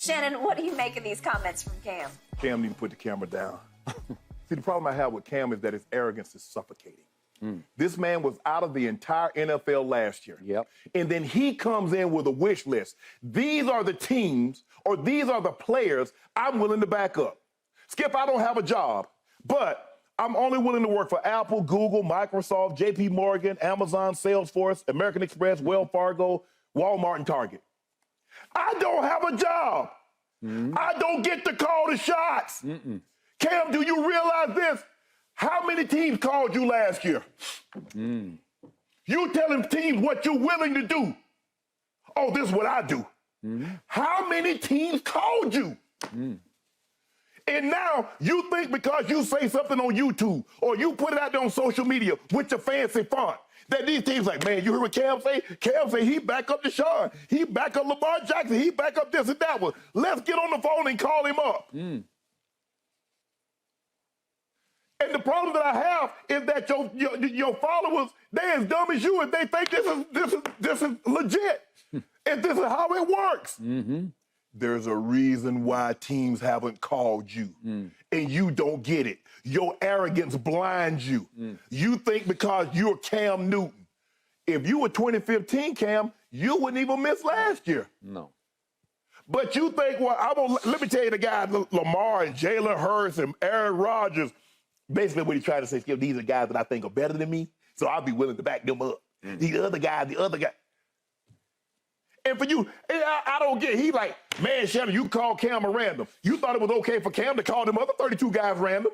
Shannon, what do you make of these comments from Cam? Cam need to put the camera down. See, the problem I have with Cam is that his arrogance is suffocating. This man was out of the entire NFL last year. Yep. And then he comes in with a wish list. These are the teams or these are the players I'm willing to back up. Skip, I don't have a job, but I'm only willing to work for Apple, Google, Microsoft, JP Morgan, Amazon, Salesforce, American Express, Wells Fargo, Walmart, and Target. I don't have a job. I don't get to call the shots. Cam, do you realize this? How many teams called you last year? You telling teams what you're willing to do. Oh, this is what I do. How many teams called you? And now you think because you say something on YouTube or you put it out there on social media with your fancy font that these teams like, man, you heard what Cam say? Cam say he back up Deshaun. He back up Lamar Jackson. He back up this and that one. Let's get on the phone and call him up. And the problem that I have is that your followers, they're as dumb as you and they think this is legit. And this is how it works. There's a reason why teams haven't called you. And you don't get it. Your arrogance blinds you. You think because you're Cam Newton. If you were 2015 Cam, you wouldn't even miss last year. No. But you think, well, let me tell you the guys, Lamar and Jalen Hurts and Aaron Rodgers, basically what he's trying to say, Skip, these are guys that I think are better than me, so I'll be willing to back them up. These other guys, And for you, I don't get it. He like, man, Shannon, you called Cam a random. You thought it was okay for Cam to call them other 32 guys random.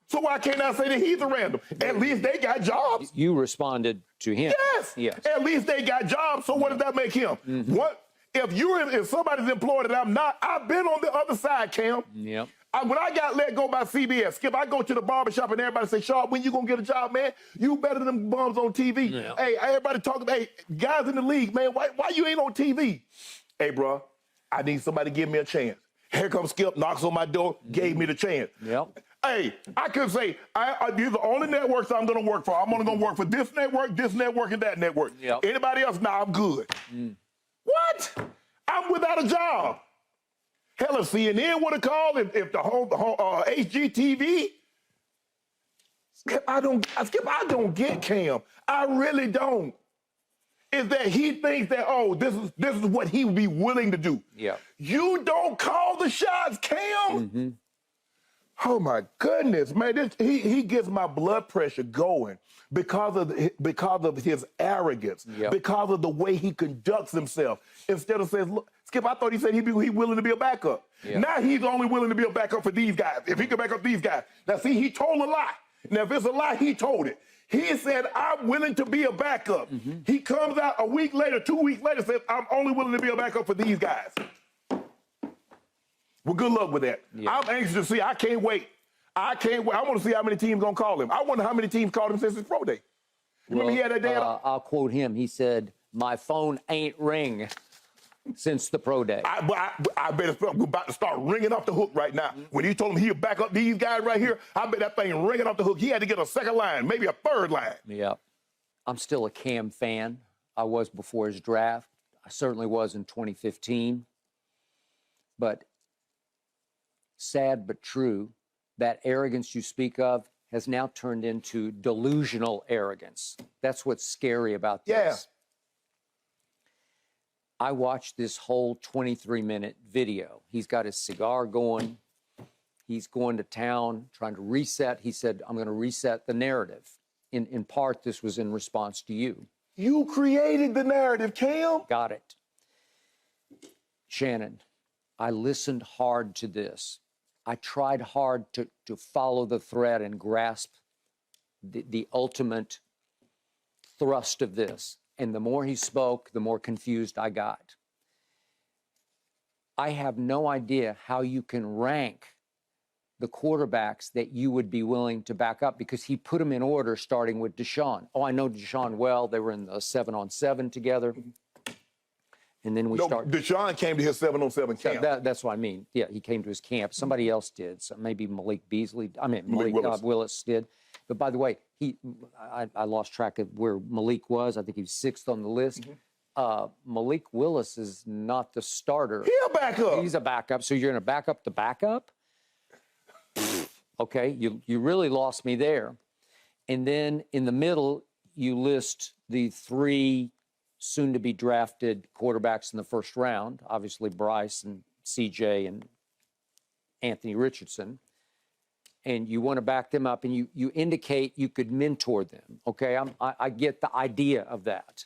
So why can't I say that he's a random? At least they got jobs. You responded to him. Yes. At least they got jobs, so what does that make him? What? If somebody's employed and I'm not, I've been on the other side, Cam. Yep. When I got let go by CBS, Skip, I go to the barbershop and everybody say, Sharpe, when you gonna get a job, man? You better than them bums on TV. Yeah. Hey, everybody talking, hey, guys in the league, man, why you ain't on TV? Hey, bro, I need somebody to give me a chance. Here comes Skip, knocks on my door, gave me the chance. Yep. Hey, I could say, these are the only networks I'm gonna work for. I'm only gonna work for this network, and that network. Yep. Anybody else, nah, I'm good. What? I'm without a job. Hell, if CNN would have called, if the whole HGTV, Skip, I don't get Cam. I really don't. Is that he thinks that, oh, this is what he would be willing to do. Yeah. You don't call the shots, Cam. Oh my goodness, man! He gets my blood pressure going because of his arrogance, because of the way he conducts himself. Instead of saying, "Look, Skip, I thought he said he'd willing to be a backup." Now he's only willing to be a backup for these guys. If he can back up these guys, now see, he told a lie. Now if it's a lie, he told it. He said, "I'm willing to be a backup." He comes out a week later, 2 weeks later, says, "I'm only willing to be a backup for these guys." Well, good luck with that. I'm anxious to see. I can't wait. I want to see how many teams going to call him. I wonder how many teams called him since his pro day. Remember he had that day? I'll quote him. He said, "My phone ain't ring since the pro day." I bet it's about to start ringing off the hook right now. When he told him he'll back up these guys right here, I bet that thing ringing off the hook. He had to get a second line, maybe a third line. Yeah. I'm still a Cam fan. I was before his draft. I certainly was in 2015. But sad but true, that arrogance you speak of has now turned into delusional arrogance. That's what's scary about this. I watched this whole 23-minute video. He's got his cigar going. He's going to town, trying to reset. He said, "I'm going to reset the narrative." In part, this was in response to you. You created the narrative, Cam. Got it. Shannon, I listened hard to this. I tried hard to follow the thread and grasp the ultimate thrust of this. And the more he spoke, the more confused I got. I have no idea how you can rank the quarterbacks that you would be willing to back up, because he put them in order, starting with Deshaun. Oh, I know Deshaun well. They were in the 7-on-7 together. And then Deshaun came to his 7-on-7 camp. That's what I mean. Yeah, he came to his camp. Somebody else did. So maybe Malik Willis did. But by the way, I lost track of where Malik was. I think he was 6th on the list. Malik Willis is not the starter. He'll back up. He's a backup. So you're going to back up the backup? Okay, you really lost me there. And then in the middle, you list the 3 soon-to-be drafted quarterbacks in the first round, obviously Bryce and CJ and Anthony Richardson. And you want to back them up, and you indicate you could mentor them. Okay, I get the idea of that.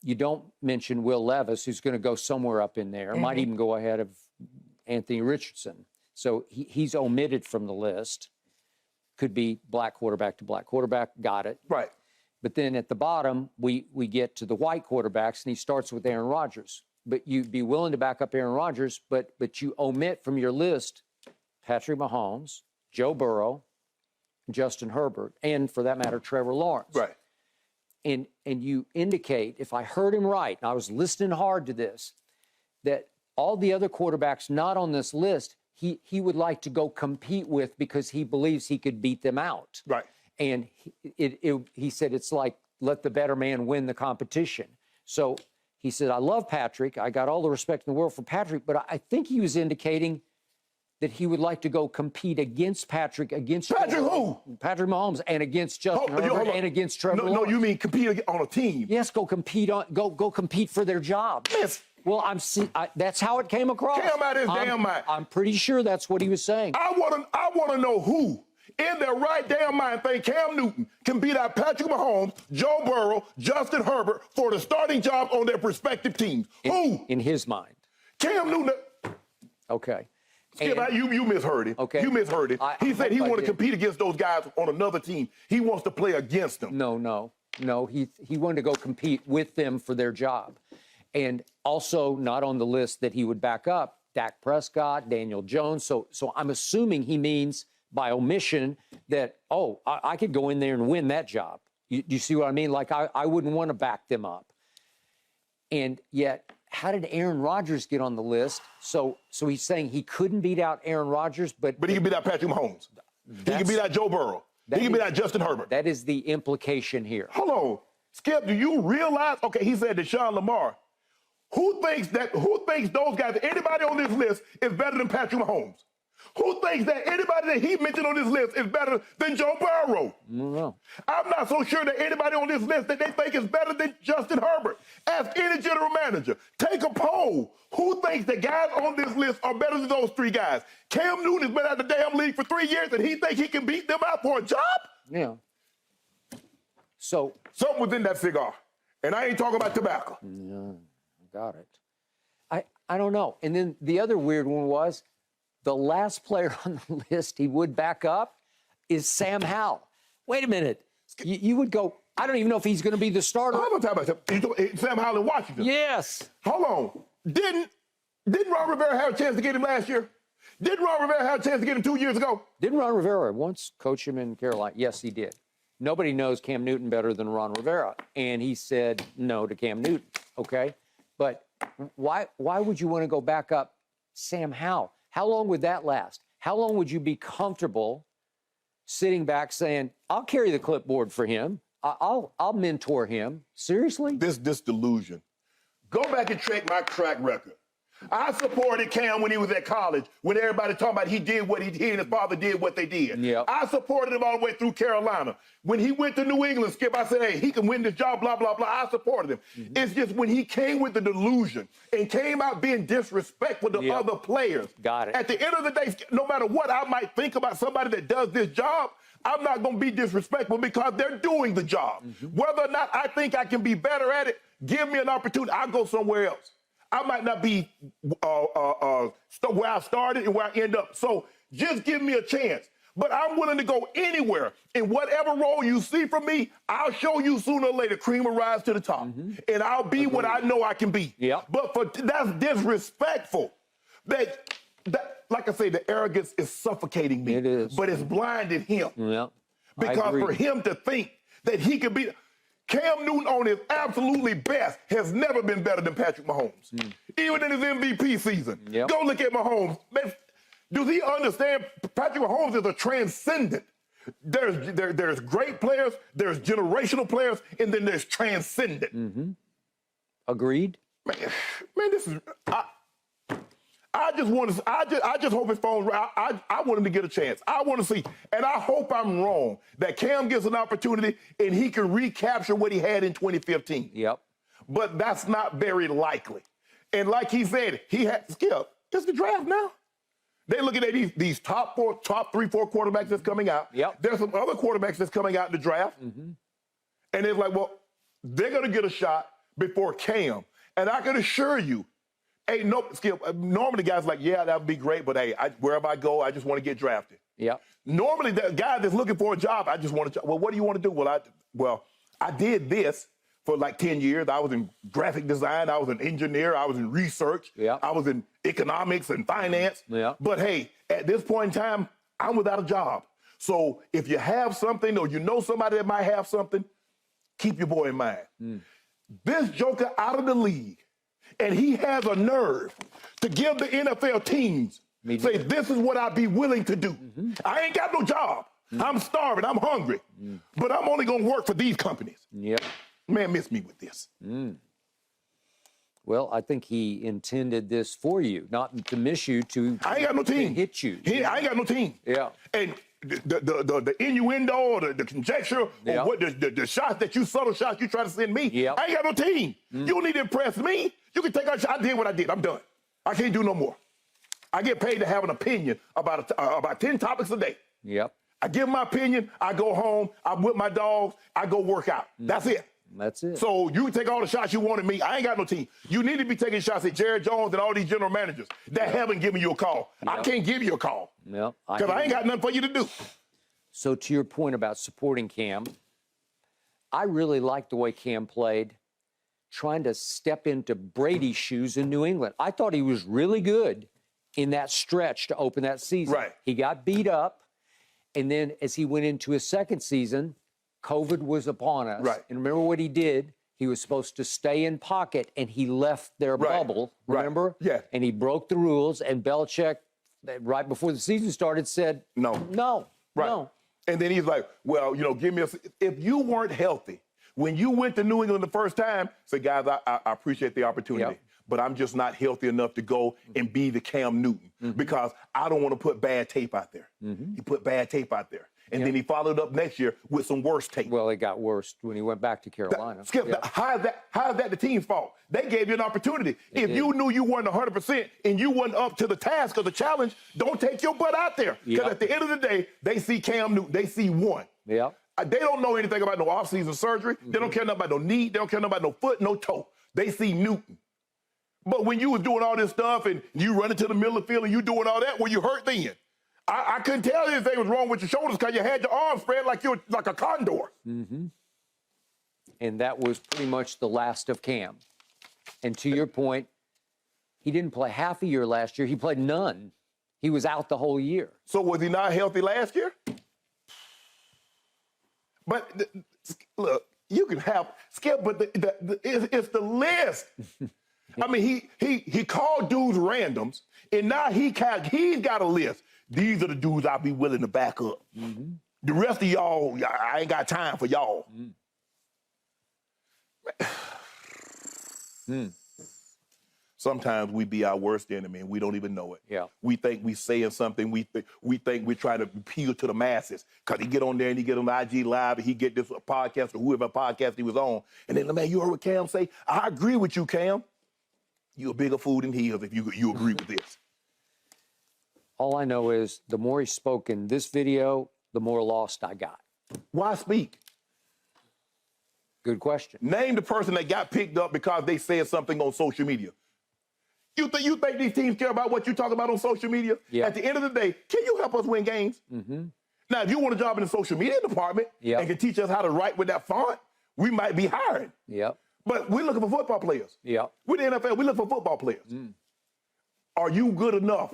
You don't mention Will Levis, who's going to go somewhere up in there, might even go ahead of Anthony Richardson. So he's omitted from the list. Could be black quarterback to black quarterback. Got it. Right. But then at the bottom, we get to the white quarterbacks, and he starts with Aaron Rodgers. But you'd be willing to back up Aaron Rodgers, but you omit from your list Patrick Mahomes, Joe Burrow, Justin Herbert, and for that matter, Trevor Lawrence. Right. And you indicate, if I heard him right, and I was listening hard to this, that all the other quarterbacks not on this list, he would like to go compete with because he believes he could beat them out. Right. And he said it's like let the better man win the competition. So he said, I love Patrick. I got all the respect in the world for Patrick, but I think he was indicating that he would like to go compete against Patrick, who? Patrick Mahomes, and against Justin Herbert, and against Trevor Lawrence. No, you mean compete on a team? Yes, go compete for their job. Yes. Well, that's how it came across. Cam out his damn mind. I'm pretty sure that's what he was saying. I want to know who in their right damn mind think Cam Newton can beat out Patrick Mahomes, Joe Burrow, Justin Herbert for the starting job on their respective teams. Who? In his mind. Cam Newton. Okay. Skip, you misheard it. Okay. You misheard it. He said he wanted to compete against those guys on another team. He wants to play against them. No. He wanted to go compete with them for their job. And also not on the list that he would back up, Dak Prescott, Daniel Jones. So I'm assuming he means by omission that, I could go in there and win that job. You see what I mean? Like I wouldn't want to back them up. And yet, how did Aaron Rodgers get on the list? So he's saying he couldn't beat out Aaron Rodgers, but he can beat out Patrick Mahomes. He can beat out Joe Burrow. He can beat out Justin Herbert. That is the implication here. Hold on. Skip, do you realize? Okay, he said Deshaun Lamar. Who thinks those guys, anybody on this list, is better than Patrick Mahomes? Who thinks that anybody that he mentioned on this list is better than Joe Burrow? No. I'm not so sure that anybody on this list that they think is better than Justin Herbert. Ask any general manager. Take a poll. Who thinks the guys on this list are better than those 3 guys? Cam Newton has been out of the damn league for 3 years, and he thinks he can beat them out for a job? Yeah. So something within that cigar. And I ain't talking about tobacco. No, got it. I don't know. And then the other weird one was the last player on the list he would back up is Sam Howell. Wait a minute. You would go, I don't even know if he's going to be the starter. I'm going to talk about Sam Howell in Washington. Yes. Hold on. Didn't Ron Rivera have a chance to get him last year? Didn't Ron Rivera have a chance to get him 2 years ago? Didn't Ron Rivera once coach him in Carolina? Yes, he did. Nobody knows Cam Newton better than Ron Rivera. And he said no to Cam Newton, okay? But why would you want to go back up Sam Howell? How long would that last? How long would you be comfortable sitting back saying, I'll carry the clipboard for him. I'll mentor him. Seriously? This delusion. Go back and check my track record. I supported Cam when he was at college, when everybody talking about he did what he did and his father did what they did. Yep. I supported him all the way through Carolina. When he went to New England, Skip, I said, hey, he can win this job, blah, blah, blah. I supported him. Mm-hmm. It's just when he came with the delusion and came out being disrespectful to other players. Got it. At the end of the day, no matter what I might think about somebody that does this job, I'm not going to be disrespectful because they're doing the job. Mm-hmm. Whether or not I think I can be better at it, give me an opportunity. I'll go somewhere else. I might not be where I started and where I end up. So just give me a chance. But I'm willing to go anywhere. In whatever role you see from me, I'll show you sooner or later cream will rise to the top. Mm-hmm. And I'll be what I know I can be. Yep. But that's disrespectful. That, like I say, the arrogance is suffocating me. It is. But it's blinded him. Yep. Because for him to think that he could be... Cam Newton on his absolutely best has never been better than Patrick Mahomes. Even in his MVP season. Yep. Go look at Mahomes. Does he understand Patrick Mahomes is a transcendent? There's great players, there's generational players, and then there's transcendent. Mm-hmm. Agreed? Man, this is. I just want to. I just hope his phone's right. I want him to get a chance. I want to see, and I hope I'm wrong that Cam gets an opportunity and he can recapture what he had in 2015. Yep. But that's not very likely. And like he said, he had Skip. It's the draft now. They're looking at these top 3, 4 quarterbacks that's coming out. Yep. There's some other quarterbacks that's coming out in the draft. Mm-hmm. And it's like, well, they're going to get a shot before Cam. And I can assure you, hey, no, Skip, normally guys like, yeah, that would be great, but hey, wherever I go, I just want to get drafted. Yeah. Normally, the guy that's looking for a job, I just want to, well, what do you want to do? Well, I did this for like 10 years. I was in graphic design. I was an engineer. I was in research. Yeah. I was in economics and finance. Yeah. But hey, at this point in time, I'm without a job. So if you have something or you know somebody that might have something, keep your boy in mind. Mm. This joker out of the league, and he has a nerve to give the NFL teams, say, this is what I'd be willing to do. Mm-hmm. I ain't got no job. Mm-hmm. I'm starving. I'm hungry. Mm. But I'm only going to work for these companies. Yep. Man, miss me with this. Mm. Well, I think he intended this for you, not to miss you, to I ain't got no team. Hit you. I ain't got no team. Yeah. And the innuendo or the conjecture or what the shots that you, subtle shots you try to send me, I ain't got no team. You don't need to impress me. You can take our shot. I did what I did. I'm done. I can't do no more. I get paid to have an opinion about 10 topics a day. Yep. I give my opinion. I go home. I'm with my dogs. I go work out. That's it. That's it. So you take all the shots you want at me. I ain't got no team. You need to be taking shots at Jerry Jones and all these general managers that haven't given you a call. I can't give you a call. Yep. Because I ain't got nothing for you to do. So to your point about supporting Cam, I really liked the way Cam played, trying to step into Brady's shoes in New England. I thought he was really good in that stretch to open that season. Right. He got beat up, and then as he went into his second season, COVID was upon us. Right. And remember what he did? He was supposed to stay in pocket, and he left their bubble, remember? Yeah. And he broke the rules, and Belichick, right before the season started, said, no. And then he's like, well, give me if you weren't healthy, when you went to New England the first time, say, guys, I appreciate the opportunity, but I'm just not healthy enough to go and be the Cam Newton because I don't want to put bad tape out there. He put bad tape out there. And then he followed up next year with some worse tape. Well, it got worse when he went back to Carolina. Skip, how is that the team's fault? They gave you an opportunity. If you knew you weren't 100% and you weren't up to the task or the challenge, don't take your butt out there. Because at the end of the day, they see Cam Newton. They see one. Yeah. They don't know anything about no offseason surgery. They don't care nothing about no knee. They don't care nothing about no foot, no toe. They see Newton. But when you was doing all this stuff and you running to the middle of the field and you doing all that, were you hurt then? I couldn't tell you anything was wrong with your shoulders because you had your arms spread like you were like a condor. Mm-hmm. And that was pretty much the last of Cam. And to your point, he didn't play half a year last year. He played none. He was out the whole year. So was he not healthy last year? But look, you can have Skip, but it's the list. I mean, he called dudes randoms, and now he's got a list. These are the dudes I'll be willing to back up. Mm-hmm. The rest of y'all, I ain't got time for y'all. Sometimes we be our worst enemy and we don't even know it. Yeah. We think we saying something. We think we try to appeal to the masses because he get on there and he get on the IG Live and he get this podcast or whoever podcast he was on. And then, man, you heard what Cam say? I agree with you, Cam. You a bigger fool than he is if you agree with this. All I know is the more he spoke in this video, the more lost I got. Why speak? Good question. Name the person that got picked up because they said something on social media. You think these teams care about what you talk about on social media? Yeah. At the end of the day, can you help us win games? Mm-hmm. Now, if you want a job in the social media department and can teach us how to write with that font, we might be hiring. Yep. But we're looking for football players. Yep. With the NFL, we look for football players. Are you good enough?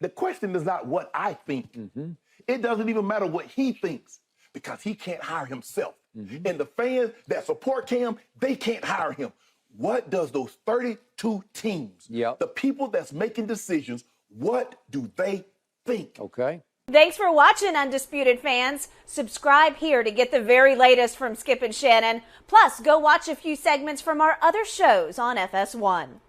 The question is not what I think. Mm-hmm. It doesn't even matter what he thinks because he can't hire himself. Mm-hmm. And the fans that support Cam, they can't hire him. What does those 32 teams, the people that's making decisions, what do they think? Okay. Thanks for watching, Undisputed fans. Subscribe here to get the very latest from Skip and Shannon. Plus, go watch a few segments from our other shows on FS1.